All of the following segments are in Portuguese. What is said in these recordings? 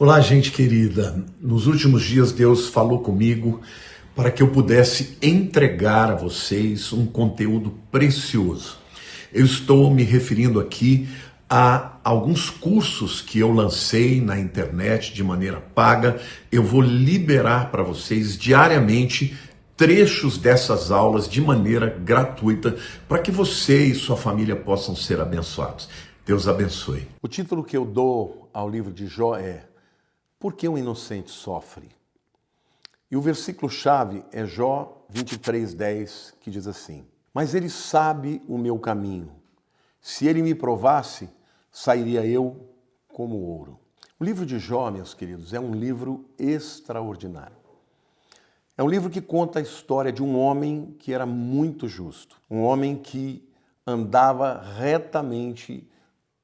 Olá, gente querida. Nos últimos dias, Deus falou comigo para que eu pudesse entregar a vocês um conteúdo precioso. Eu estou me referindo aqui a alguns cursos que eu lancei na internet de maneira paga. Eu vou liberar para vocês diariamente trechos dessas aulas de maneira gratuita para que você e sua família possam ser abençoados. Deus abençoe. O título que eu dou ao livro de Jó é Por que um inocente sofre? E o versículo-chave é Jó 23:10, que diz assim: Mas ele sabe o meu caminho. Se ele me provasse, sairia eu como ouro. O livro de Jó, meus queridos, é um livro extraordinário. É um livro que conta a história de um homem que era muito justo. Um homem que andava retamente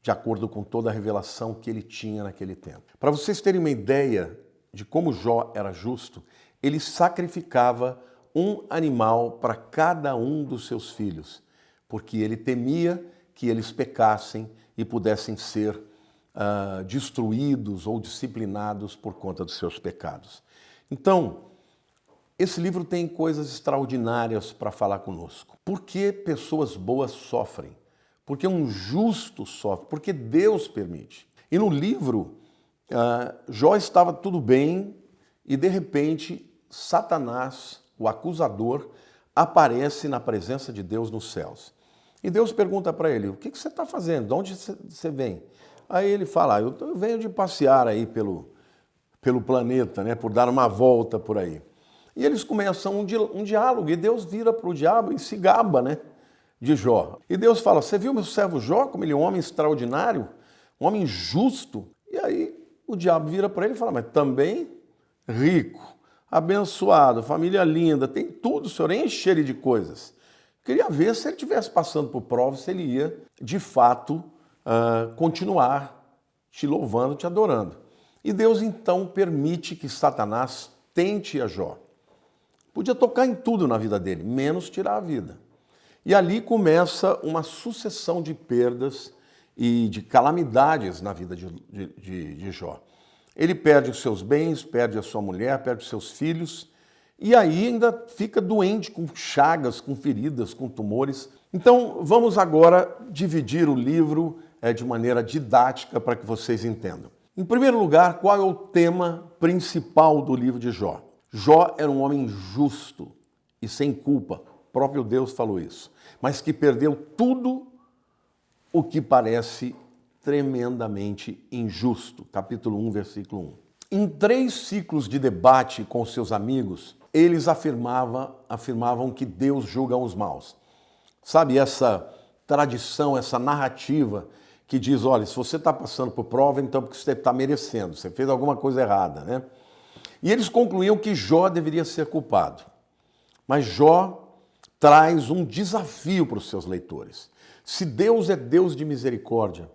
de acordo com toda a revelação que ele tinha naquele tempo. Para vocês terem uma ideia de como Jó era justo, ele sacrificava um animal para cada um dos seus filhos, porque ele temia que eles pecassem e pudessem ser destruídos ou disciplinados por conta dos seus pecados. Então, esse livro tem coisas extraordinárias para falar conosco. Por que pessoas boas sofrem? Porque um justo sofre, porque Deus permite. E no livro, Jó estava tudo bem e de repente Satanás, o acusador, aparece na presença de Deus nos céus. E Deus pergunta para ele, o que você está fazendo? De onde você vem? Aí ele fala, eu venho de passear aí pelo planeta, né, por dar uma volta por aí. E eles começam um diálogo e Deus vira para o diabo e se gaba, né, de Jó. E Deus fala, você viu meu servo Jó, como ele é um homem extraordinário, um homem justo? E aí o diabo vira para ele e fala, mas também rico, abençoado, família linda, tem tudo, o senhor enche ele de coisas. Queria ver se ele estivesse passando por provas, se ele ia, de fato, continuar te louvando, te adorando. E Deus então permite que Satanás tente a Jó. Podia tocar em tudo na vida dele, menos tirar a vida. E ali começa uma sucessão de perdas e de calamidades na vida de Jó. Ele perde os seus bens, perde a sua mulher, perde os seus filhos, e aí ainda fica doente, com chagas, com feridas, com tumores. Então vamos agora dividir o livro de maneira didática para que vocês entendam. Em primeiro lugar, qual é o tema principal do livro de Jó? Jó era um homem justo e sem culpa. O próprio Deus falou isso. Mas que perdeu tudo o que parece tremendamente injusto. Capítulo 1, versículo 1. Em 3 ciclos de debate com seus amigos, eles afirmavam que Deus julga os maus. Sabe essa tradição, essa narrativa que diz, olha, se você está passando por prova, então porque você está merecendo, você fez alguma coisa errada, né? E eles concluíam que Jó deveria ser culpado. Mas Jó traz um desafio para os seus leitores. Se Deus é Deus de misericórdia,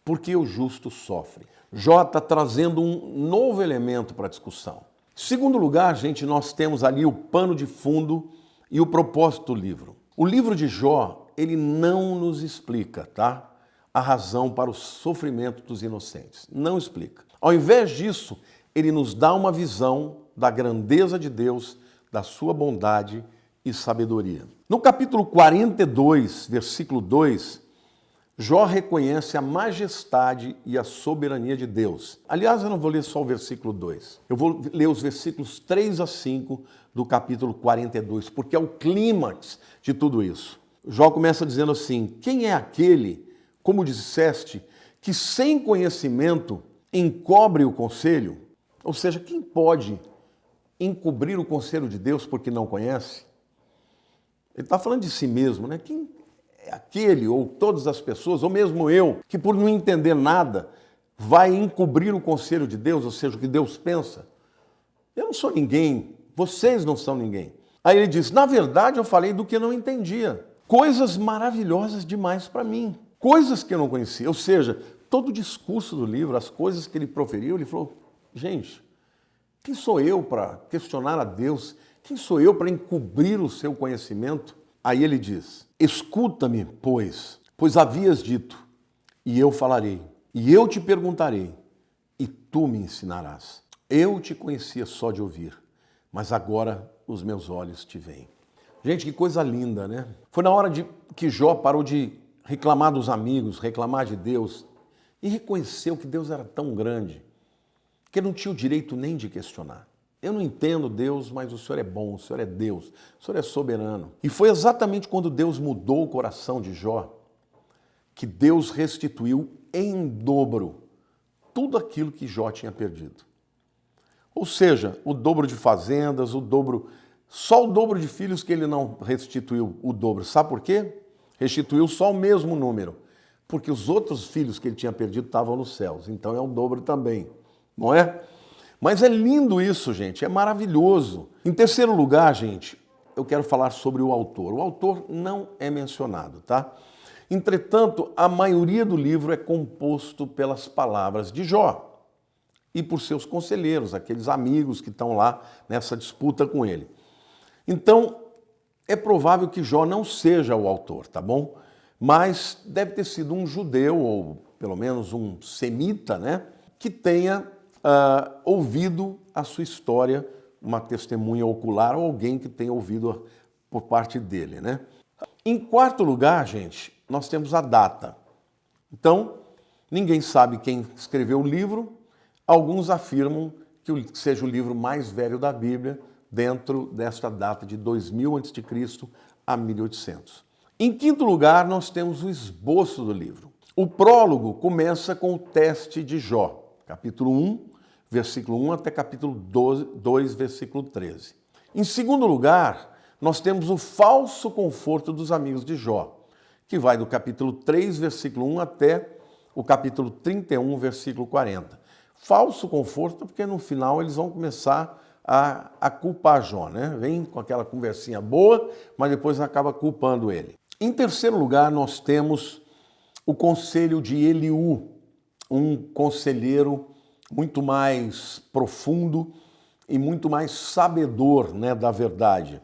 por que o justo sofre? Jó está trazendo um novo elemento para a discussão. Em segundo lugar, gente, nós temos ali o pano de fundo e o propósito do livro. O livro de Jó, ele não nos explica, tá? A razão para o sofrimento dos inocentes. Não explica. Ao invés disso, ele nos dá uma visão da grandeza de Deus, da sua bondade e sabedoria. No capítulo 42, versículo 2, Jó reconhece a majestade e a soberania de Deus. Aliás, eu não vou ler só o versículo 2. Eu vou ler os versículos 3 a 5 do capítulo 42, porque é o clímax de tudo isso. Jó começa dizendo assim, quem é aquele, como disseste, que sem conhecimento encobre o conselho? Ou seja, quem pode encobrir o conselho de Deus porque não conhece? Ele está falando de si mesmo, né? Quem é aquele, ou todas as pessoas, ou mesmo eu, que por não entender nada, vai encobrir o conselho de Deus, ou seja, o que Deus pensa? Eu não sou ninguém, vocês não são ninguém. Aí ele diz, na verdade eu falei do que eu não entendia. Coisas maravilhosas demais para mim, coisas que eu não conhecia. Ou seja, todo o discurso do livro, as coisas que ele proferiu, ele falou, gente, quem sou eu para questionar a Deus? Quem sou eu para encobrir o seu conhecimento? Aí ele diz, escuta-me, pois havias dito, e eu falarei, e eu te perguntarei, e tu me ensinarás. Eu te conhecia só de ouvir, mas agora os meus olhos te veem. Gente, que coisa linda, né? Foi na hora que Jó parou de reclamar dos amigos, reclamar de Deus e reconheceu que Deus era tão grande que ele não tinha o direito nem de questionar. Eu não entendo Deus, mas o Senhor é bom, o Senhor é Deus, o Senhor é soberano. E foi exatamente quando Deus mudou o coração de Jó que Deus restituiu em dobro tudo aquilo que Jó tinha perdido. Ou seja, o dobro de fazendas, só o dobro de filhos que ele não restituiu o dobro. Sabe por quê? Restituiu só o mesmo número, porque os outros filhos que ele tinha perdido estavam nos céus, então é o dobro também, não é? Mas é lindo isso, gente, é maravilhoso. Em terceiro lugar, gente, eu quero falar sobre o autor. O autor não é mencionado, tá? Entretanto, a maioria do livro é composto pelas palavras de Jó e por seus conselheiros, aqueles amigos que estão lá nessa disputa com ele. Então, é provável que Jó não seja o autor, tá bom? Mas deve ter sido um judeu, ou pelo menos um semita, né? Que tenha ouvido a sua história, uma testemunha ocular, ou alguém que tenha ouvido por parte dele, né? Em quarto lugar, gente, nós temos a data. Então, ninguém sabe quem escreveu o livro. Alguns afirmam que seja o livro mais velho da Bíblia, dentro desta data de 2000 a.C. a 1800. Em quinto lugar, nós temos o esboço do livro. O prólogo começa com o teste de Jó, capítulo 1, versículo 1 até capítulo 2, versículo 13. Em segundo lugar, nós temos o falso conforto dos amigos de Jó, que vai do capítulo 3, versículo 1 até o capítulo 31, versículo 40. Falso conforto porque no final eles vão começar a culpar Jó, né? Vem com aquela conversinha boa, mas depois acaba culpando ele. Em terceiro lugar, nós temos o conselho de Eliú, um conselheiro muito mais profundo e muito mais sabedor, né, da verdade.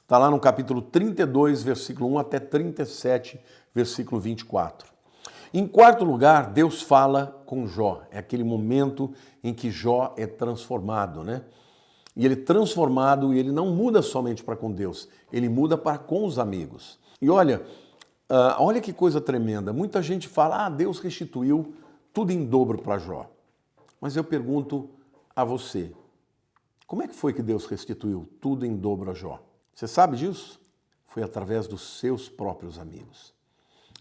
Está lá no capítulo 32, versículo 1 até 37, versículo 24. Em quarto lugar, Deus fala com Jó. É aquele momento em que Jó é transformado, né? E ele é transformado e ele não muda somente para com Deus, ele muda para com os amigos. E olha que coisa tremenda. Muita gente fala, Deus restituiu tudo em dobro para Jó. Mas eu pergunto a você, como é que foi que Deus restituiu tudo em dobro a Jó? Você sabe disso? Foi através dos seus próprios amigos.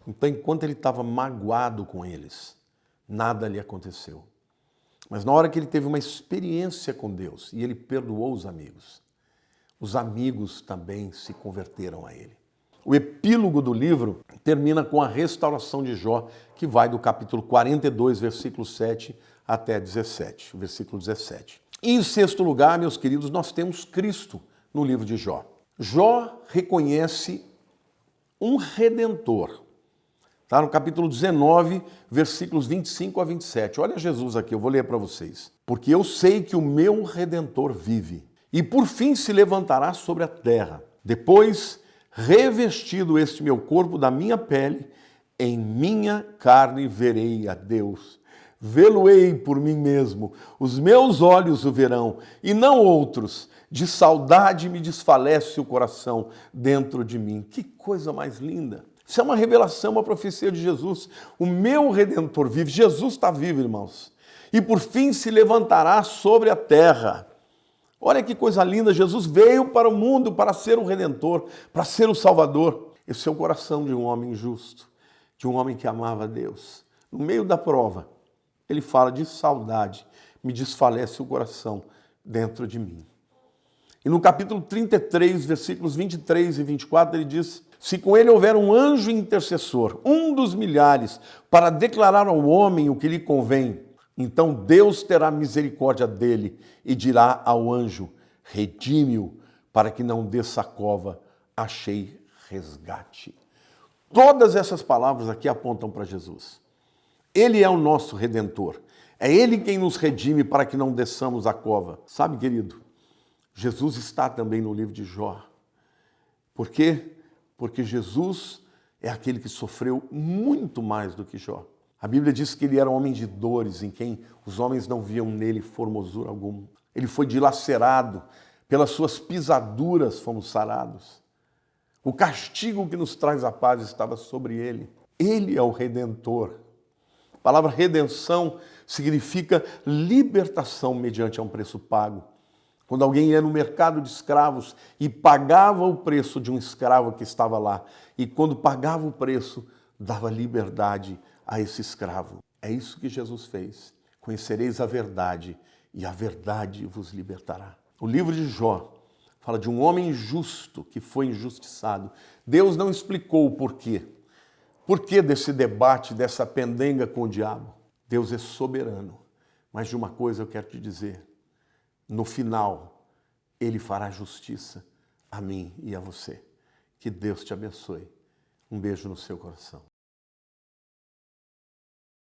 Então, enquanto ele estava magoado com eles, nada lhe aconteceu. Mas na hora que ele teve uma experiência com Deus e ele perdoou os amigos também se converteram a ele. O epílogo do livro termina com a restauração de Jó, que vai do capítulo 42, versículo 7 até 17, versículo 17. E em sexto lugar, meus queridos, nós temos Cristo no livro de Jó. Jó reconhece um Redentor. Está no capítulo 19, versículos 25 a 27. Olha Jesus aqui, eu vou ler para vocês. Porque eu sei que o meu Redentor vive, e por fim se levantará sobre a terra. Depois, revestido este meu corpo da minha pele, em minha carne verei a Deus. Vê-lo-ei por mim mesmo, os meus olhos o verão, e não outros. De saudade me desfalece o coração dentro de mim. Que coisa mais linda! Isso é uma revelação, uma profecia de Jesus. O meu Redentor vive. Jesus está vivo, irmãos. E por fim se levantará sobre a terra. Olha que coisa linda. Jesus veio para o mundo para ser o Redentor, para ser o Salvador. Esse é o coração de um homem justo, de um homem que amava a Deus. No meio da prova, ele fala de saudade. Me desfalece o coração dentro de mim. E no capítulo 33, versículos 23 e 24, ele diz: se com ele houver um anjo intercessor, um dos milhares, para declarar ao homem o que lhe convém, então Deus terá misericórdia dele e dirá ao anjo: redime-o, para que não desça a cova, achei resgate. Todas essas palavras aqui apontam para Jesus. Ele é o nosso Redentor. É Ele quem nos redime para que não desçamos a cova. Sabe, querido, Jesus está também no livro de Jó. Por quê? Porque Jesus é aquele que sofreu muito mais do que Jó. A Bíblia diz que ele era um homem de dores, em quem os homens não viam nele formosura alguma. Ele foi dilacerado, pelas suas pisaduras fomos sarados. O castigo que nos traz a paz estava sobre ele. Ele é o Redentor. A palavra redenção significa libertação mediante um preço pago. Quando alguém ia no mercado de escravos e pagava o preço de um escravo que estava lá, e quando pagava o preço, dava liberdade a esse escravo. É isso que Jesus fez. Conhecereis a verdade e a verdade vos libertará. O livro de Jó fala de um homem justo que foi injustiçado. Deus não explicou o porquê. Por que desse debate, dessa pendenga com o diabo? Deus é soberano. Mas de uma coisa eu quero te dizer. No final, Ele fará justiça a mim e a você. Que Deus te abençoe. Um beijo no seu coração.